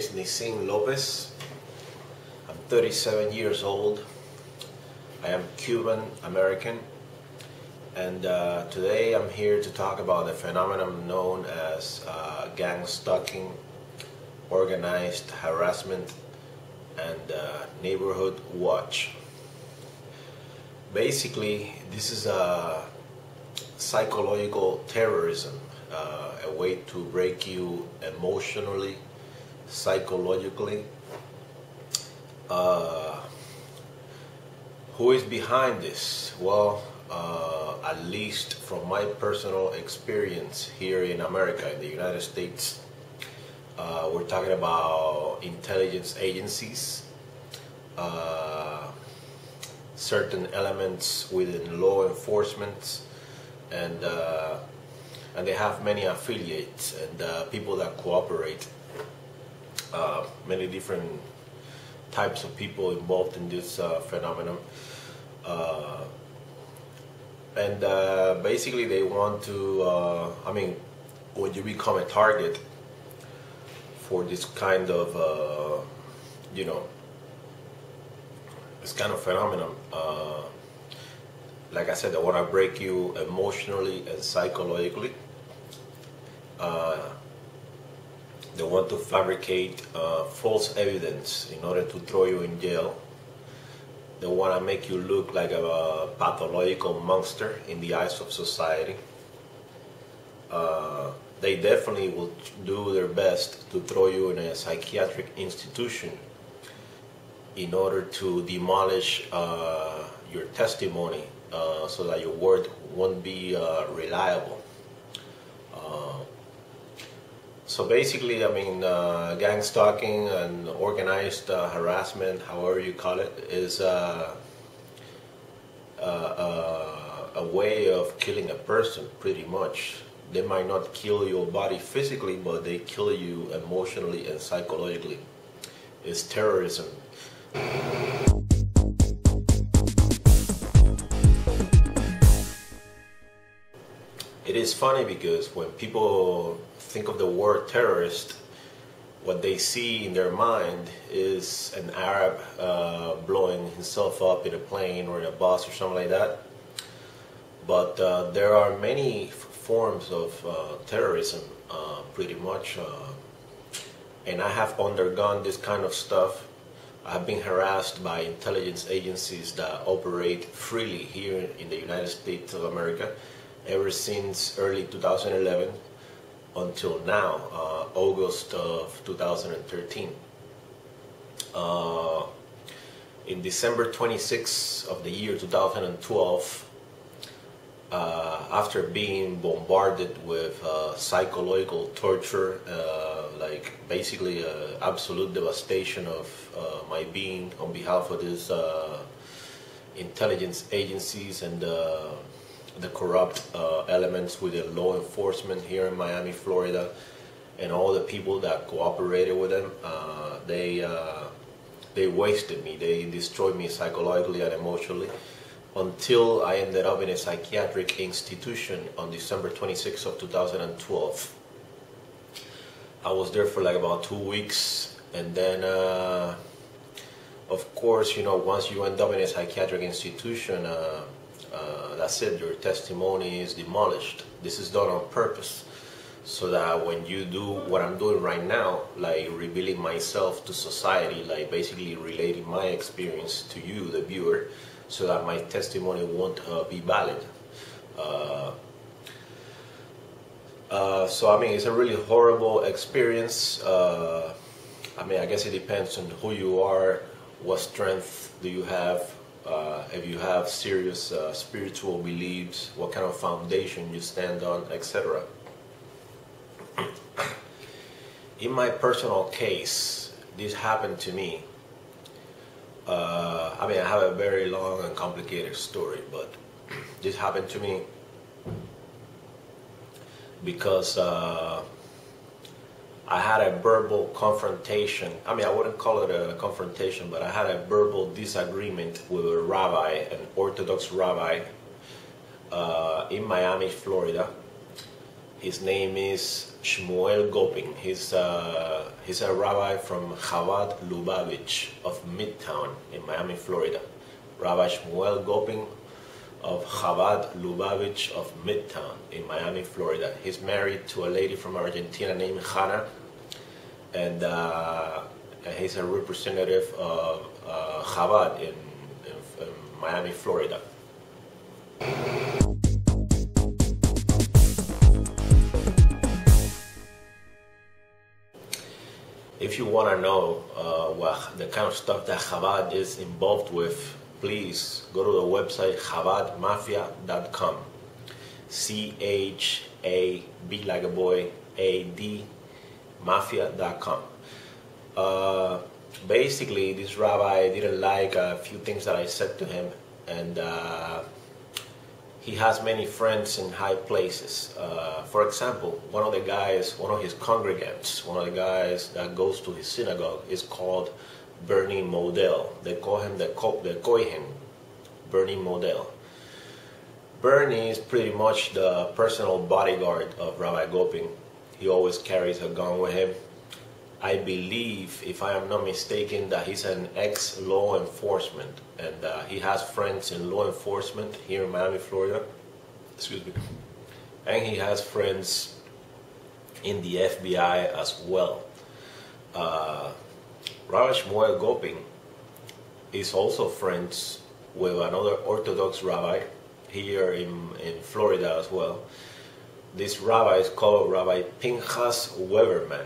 is Nisin Lopez. I'm 37 years old. I am Cuban American, and today I'm here to talk about the phenomenon known as gang stalking, organized harassment, and neighborhood watch. Basically, this is a psychological terrorism, a way to break you emotionally, psychologically. Who is behind this? Well, at least from my personal experience here in America, in the United States, we're talking about intelligence agencies, certain elements within law enforcement, and they have many affiliates and people that cooperate. Many different types of people involved in this phenomenon, and basically they want to. When you become a target for this kind of, this kind of phenomenon. Like I said, they want to break you emotionally and psychologically. They want to fabricate false evidence in order to throw you in jail. They want to make you look like a pathological monster in the eyes of society. They definitely will do their best to throw you in a psychiatric institution in order to demolish your testimony so that your word won't be reliable. So basically, gang stalking and organized harassment, however you call it, is a way of killing a person, pretty much. They might not kill your body physically, but they kill you emotionally and psychologically. It's terrorism. It is funny because when people think of the word terrorist, what they see in their mind is an Arab blowing himself up in a plane or in a bus or something like that. But there are many forms of terrorism, pretty much. And I have undergone this kind of stuff. I have been harassed by intelligence agencies that operate freely here in the United States of America ever since early 2011 until now, August of 2013. In December 26th of the year 2012, after being bombarded with psychological torture, like basically absolute devastation of my being on behalf of these intelligence agencies and the corrupt elements within law enforcement here in Miami, Florida, and all the people that cooperated with them, they wasted me. They destroyed me psychologically and emotionally until I ended up in a psychiatric institution on December 26th of 2012. I was there for like about 2 weeks, and then of course, once you end up in a psychiatric institution, that's it, your testimony is demolished. This is done on purpose, so that when you do what I'm doing right now, like revealing myself to society, like basically relating my experience to you, the viewer, so that my testimony won't be valid. So it's a really horrible experience. I guess it depends on who you are, what strength do you have, if you have serious spiritual beliefs, what kind of foundation you stand on, etc. In my personal case, this happened to me. I have a very long and complicated story, but this happened to me because I had a verbal confrontation. I wouldn't call it a confrontation, but I had a verbal disagreement with a rabbi, an Orthodox rabbi, in Miami, Florida. His name is Shmuel Gopin. He's a rabbi from Chabad Lubavitch of Midtown in Miami, Florida. Rabbi Shmuel Gopin of Chabad Lubavitch of Midtown in Miami, Florida. He's married to a lady from Argentina named Hannah, and he's a representative of Chabad in Miami, Florida. If you want to know the kind of stuff that Chabad is involved with, please go to the website chabadmafia.com. C-H-A-B like a boy, A-D, mafia.com. Basically, this rabbi didn't like a few things that I said to him, and he has many friends in high places. For example, one of his congregants, one of the guys that goes to his synagogue is called Bernie Modell. They call him the Kohen, Bernie Modell. Bernie is pretty much the personal bodyguard of Rabbi Gopin. He always carries a gun with him. I believe, if I am not mistaken, that he's an ex-law enforcement, and he has friends in law enforcement here in Miami, Florida. Excuse me. And he has friends in the FBI as well. Rabbi Shmuel Gopin is also friends with another Orthodox rabbi here in Florida as well. This rabbi is called Rabbi Pinchas Weberman.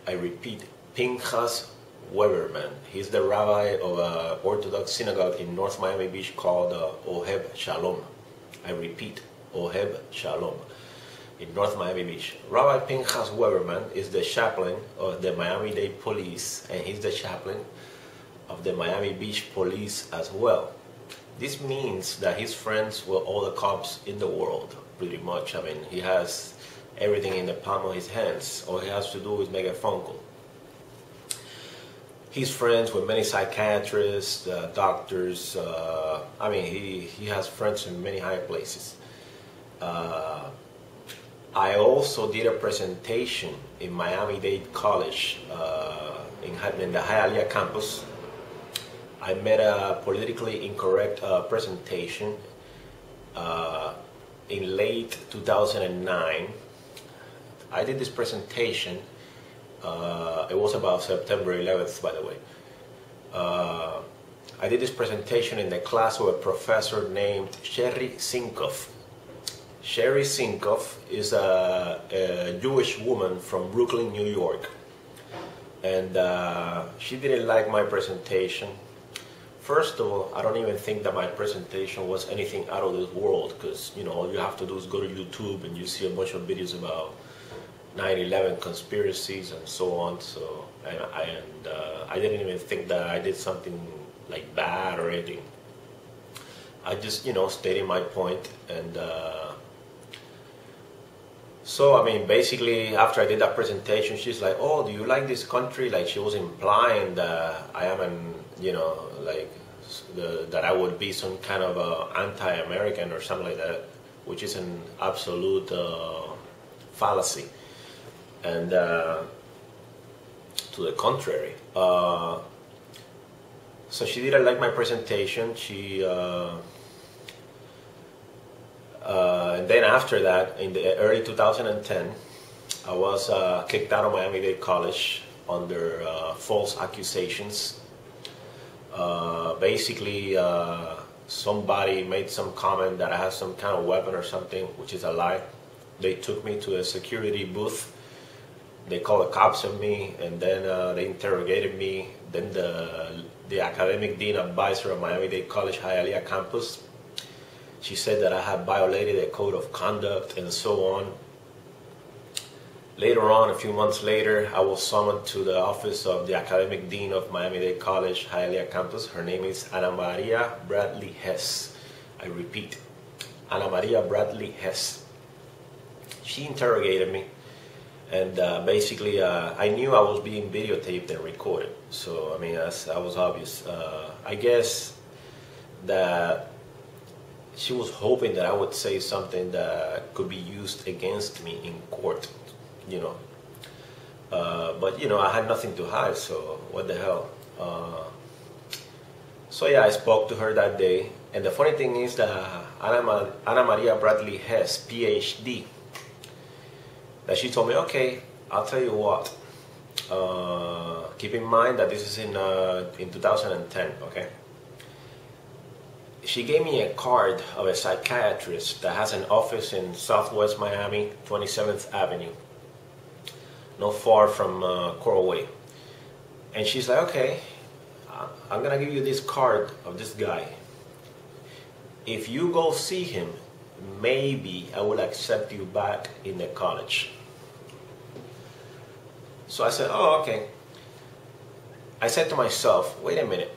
I repeat, Pinchas Weberman. He's the rabbi of an Orthodox synagogue in North Miami Beach called Oheb Shalom. I repeat, Oheb Shalom in North Miami Beach. Rabbi Pinchas Weberman is the chaplain of the Miami-Dade Police, and he's the chaplain of the Miami Beach Police as well. This means that he's friends with all the cops in the world, pretty much. I mean, he has everything in the palm of his hands. All he has to do is make a phone call. He's friends with many psychiatrists, doctors. I mean, he has friends in many high places. I also did a presentation in Miami-Dade College in the Hialeah campus. I made a politically incorrect presentation in late 2009. I did this presentation, it was about September 11th, by the way. I did this presentation in the class of a professor named Sherry Sinkoff. Sherry Sinkoff is a Jewish woman from Brooklyn, New York. And she didn't like my presentation. First of all, I don't even think that my presentation was anything out of this world, because, you know, all you have to do is go to YouTube and you see a bunch of videos about 9/11 conspiracies and so on. So, I didn't even think that I did something like bad or anything. I just, you know, stated my point, and so, I mean, basically, after I did that presentation, she's like, "Oh, do you like this country?" Like, she was implying that I am an, you know, like, that I would be some kind of anti-American or something like that, which is an absolute fallacy. And to the contrary. So she didn't like my presentation. And then after that, in the early 2010, I was kicked out of Miami-Dade College under false accusations. Basically, somebody made some comment that I had some kind of weapon or something, which is a lie. They took me to a security booth. They called the cops on me, and then they interrogated me. Then the academic dean advisor of Miami-Dade College Hialeah campus, she said that I had violated a code of conduct and so on. Later on, a few months later, I was summoned to the office of the academic dean of Miami-Dade College Hialeah campus. Her name is Ana Maria Bradley Hess. I repeat, Ana Maria Bradley Hess. She interrogated me, and basically I knew I was being videotaped and recorded. So, I mean, that was obvious. I guess that she was hoping that I would say something that could be used against me in court, you know. But you know, I had nothing to hide, so what the hell. So yeah, I spoke to her that day, and the funny thing is that Ana Maria Bradley Hess, PhD, that she told me, okay, I'll tell you what. Keep in mind that this is in 2010, okay? She gave me a card of a psychiatrist that has an office in Southwest Miami, 27th Avenue, not far from Coral Way. And she's like, okay, I'm gonna give you this card of this guy. If you go see him, maybe I will accept you back in the college. So I said, oh, okay. I said to myself, wait a minute.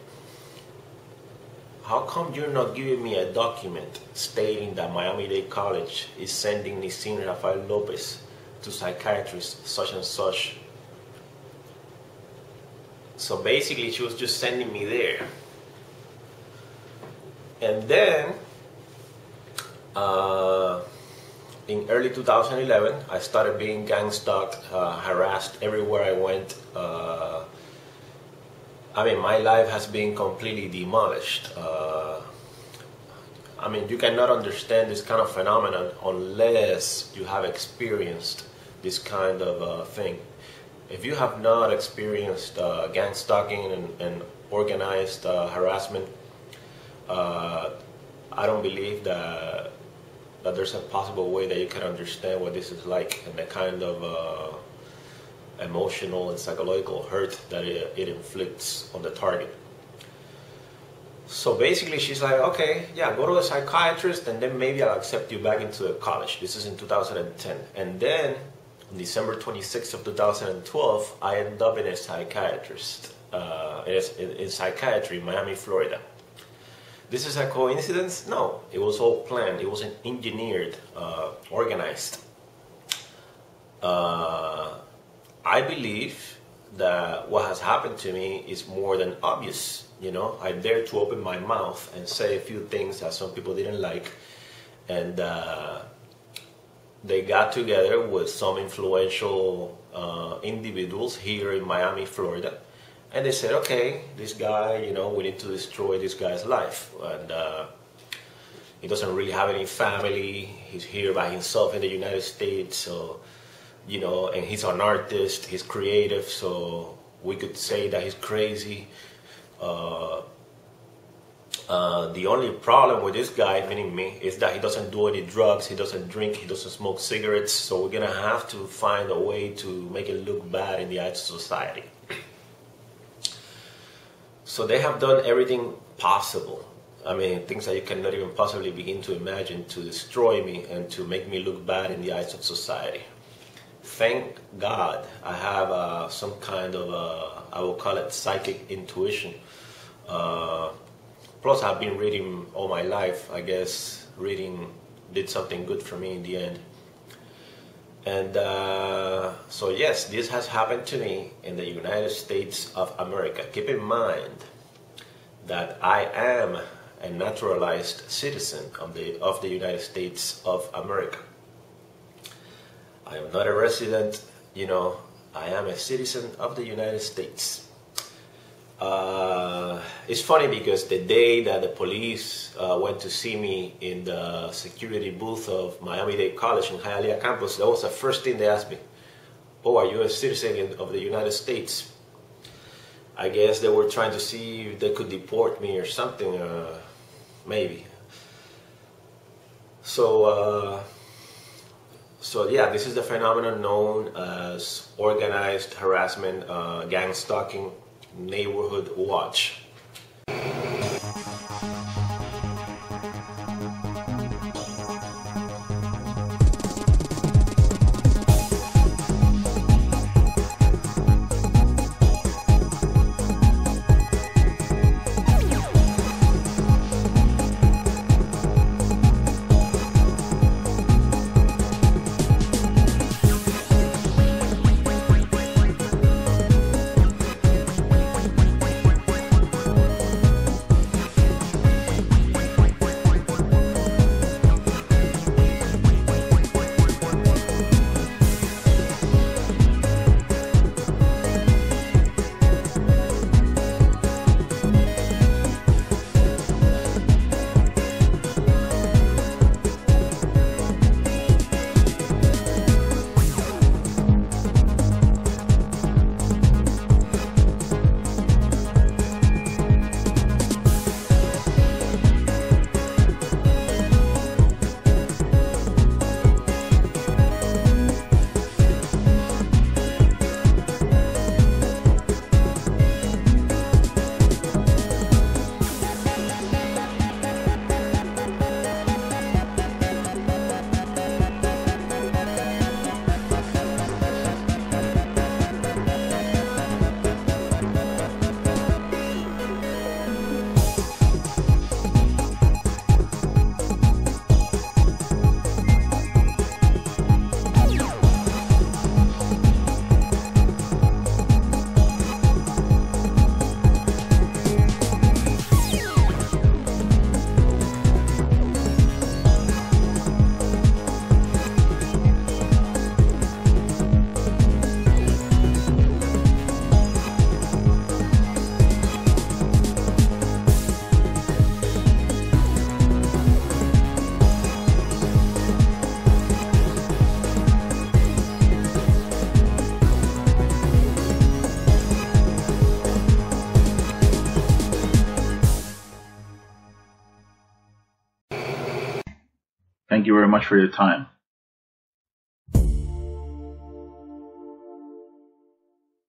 How come you're not giving me a document stating that Miami-Dade College is sending Nissin Rafael Lopez to psychiatrist such and such? So basically, she was just sending me there. And then, in early 2011, I started being gang stalked, harassed everywhere I went. I mean, my life has been completely demolished. I mean, you cannot understand this kind of phenomenon unless you have experienced this kind of thing. If you have not experienced gang stalking and organized harassment, I don't believe that there's a possible way that you can understand what this is like and the kind of emotional and psychological hurt that it inflicts on the target. So basically she's like, okay, yeah, go to a psychiatrist and then maybe I'll accept you back into the college. This is in 2010. And then on December 26th of 2012, I ended up in a psychiatrist, in psychiatry in Miami, Florida. This is a coincidence? No, it was all planned. It was engineered, organized. I believe that what has happened to me is more than obvious. You know, I dared to open my mouth and say a few things that some people didn't like, and they got together with some influential individuals here in Miami, Florida, and they said, okay, this guy, you know, we need to destroy this guy's life, and he doesn't really have any family, he's here by himself in the United States, so, you know, and he's an artist, he's creative, so we could say that he's crazy. The only problem with this guy, meaning me, is that he doesn't do any drugs, he doesn't drink, he doesn't smoke cigarettes, so we're gonna have to find a way to make it look bad in the eyes of society. So they have done everything possible. I mean, things that you cannot even possibly begin to imagine, to destroy me and to make me look bad in the eyes of society. Thank God I have some kind of, I will call it psychic intuition. Plus I've been reading all my life. I guess reading did something good for me in the end. And so yes, this has happened to me in the United States of America. Keep in mind that I am a naturalized citizen of the United States of America. I am not a resident, you know, I am a citizen of the United States. It's funny because the day that the police went to see me in the security booth of Miami-Dade College in Hialeah campus, that was the first thing they asked me. Oh, are you a citizen of the United States? I guess they were trying to see if they could deport me or something, maybe. So yeah, this is the phenomenon known as organized harassment, gang stalking, neighborhood watch. Thank you very much for your time.